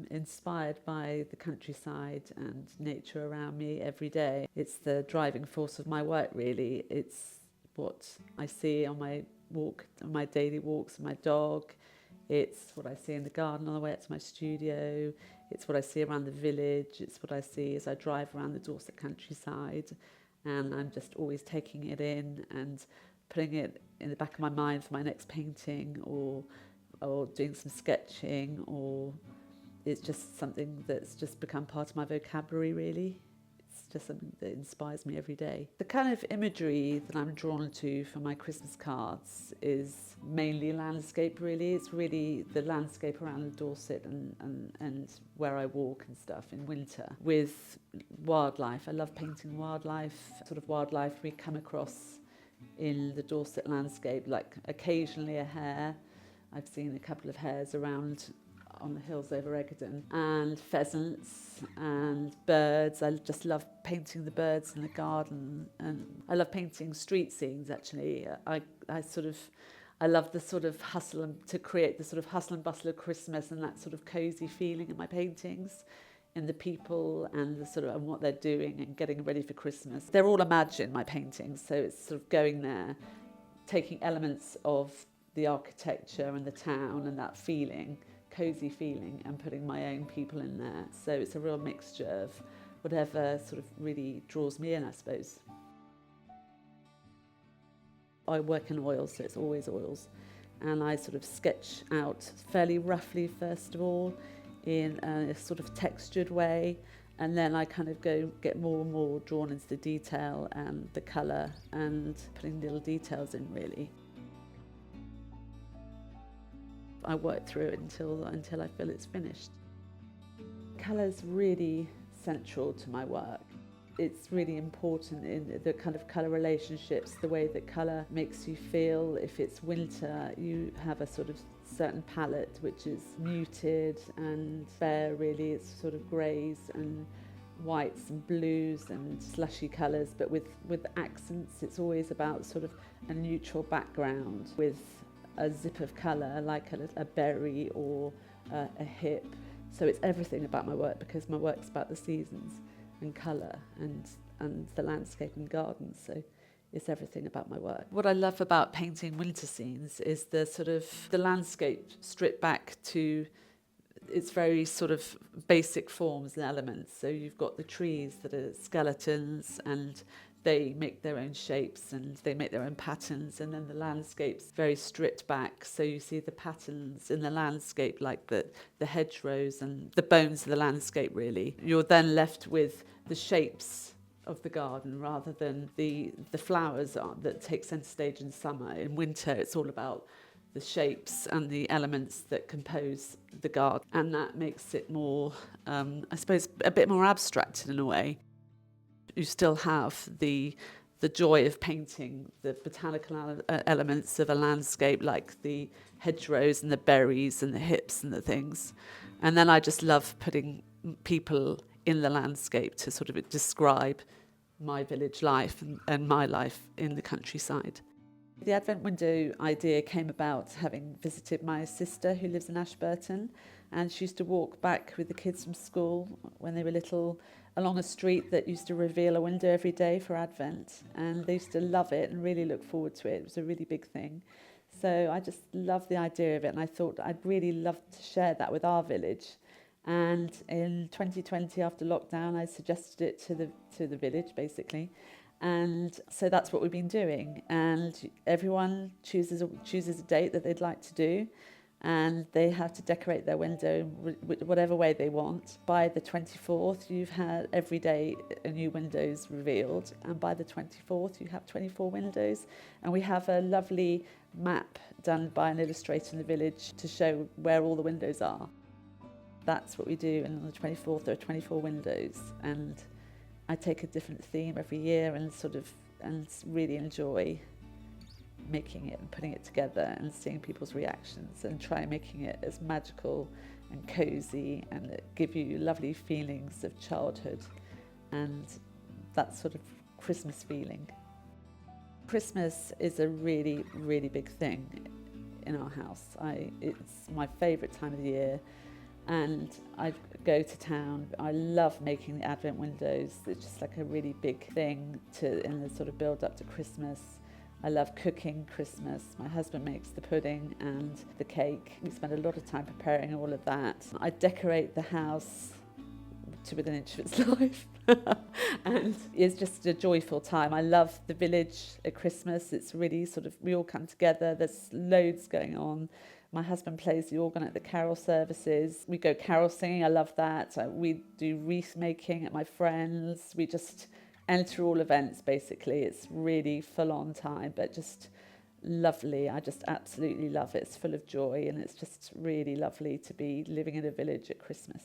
inspired by the countryside and nature around me every day. It's the driving force of my work, really. It's what I see on my my daily walks with my dog. It's what I see in the garden on the way up to my studio. It's what I see around the village. It's what I see as I drive around the Dorset countryside. And I'm just always taking it in and putting it in the back of my mind for my next painting, or doing some sketching, or it's just something that's just become part of my vocabulary, really. It's just something that inspires me every day. The kind of imagery that I'm drawn to for my Christmas cards is mainly landscape, really. It's really the landscape around the Dorset and where I walk and stuff in winter. With wildlife, I love painting wildlife, sort of wildlife we come across in the Dorset landscape, like occasionally a hare. I've seen a couple of hares around on the hills over Egerton, and pheasants and birds. I just love painting the birds in the garden, and I love painting street scenes, actually. I love the sort of hustle to create the sort of hustle and bustle of Christmas and that sort of cosy feeling in my paintings, in the people and the sort of and what they're doing and getting ready for Christmas. They're all imagined, my paintings, so it's sort of going there, taking elements of the architecture and the town and that feeling, cosy feeling, and putting my own people in there. So it's a real mixture of whatever sort of really draws me in, I suppose. I work in oils, so it's always oils, and I sort of sketch out fairly roughly first of all in a sort of textured way, and then I kind of get more and more drawn into the detail and the colour and putting little details in, really. I work through it until I feel it's finished. Colour's really central to my work. It's really important in the kind of colour relationships, the way that colour makes you feel. If it's winter, you have a sort of certain palette which is muted and fair, really. It's sort of greys and whites and blues and slushy colours, but with accents. It's always about sort of a neutral background with a zip of colour, like a berry or a hip. So it's everything about my work, because my work's about the seasons and colour and the landscape and gardens. So it's everything about my work. What I love about painting winter scenes is the sort of the landscape stripped back to its very sort of basic forms and elements. So you've got the trees that are skeletons, and they make their own shapes and they make their own patterns, and then the landscape's very stripped back, so you see the patterns in the landscape, like the hedgerows and the bones of the landscape, really. You're then left with the shapes of the garden rather than the flowers that take centre stage in summer. In winter, it's all about the shapes and the elements that compose the garden, and that makes it more, I suppose, a bit more abstracted in a way. You still have the joy of painting the botanical elements of a landscape, like the hedgerows and the berries and the hips and the things. And then I just love putting people in the landscape to sort of describe my village life and my life in the countryside. The Advent window idea came about having visited my sister who lives in Ashburton, and she used to walk back with the kids from school when they were little along a street that used to reveal a window every day for Advent, and they used to love it and really look forward to it. It was a really big thing. So I just loved the idea of it, and I thought I'd really love to share that with our village. And in 2020, after lockdown, I suggested it to the village, basically. And so that's what we've been doing. And everyone chooses a date that they'd like to do, and they have to decorate their window whatever way they want. By the 24th, you've had every day a new window's revealed, and by the 24th, you have 24 windows. And we have a lovely map done by an illustrator in the village to show where all the windows are. That's what we do, and on the 24th, there are 24 windows. And I take a different theme every year and really enjoy making it and putting it together and seeing people's reactions, and try making it as magical and cosy and give you lovely feelings of childhood and that sort of Christmas feeling. Christmas is a really, really big thing in our house. It's my favourite time of the year, and I go to town. I love making the Advent windows. It's just like a really big thing in the sort of build up to Christmas. I love cooking Christmas. My husband makes the pudding and the cake. We spend a lot of time preparing all of that. I decorate the house to within an inch of its life. And it's just a joyful time. I love the village at Christmas. It's really sort of, we all come together. There's loads going on. My husband plays the organ at the carol services. We go carol singing. I love that. We do wreath making at my friends'. We just enter all events, basically. It's really full on time, but just lovely. I just absolutely love it. It's full of joy, and it's just really lovely to be living in a village at Christmas.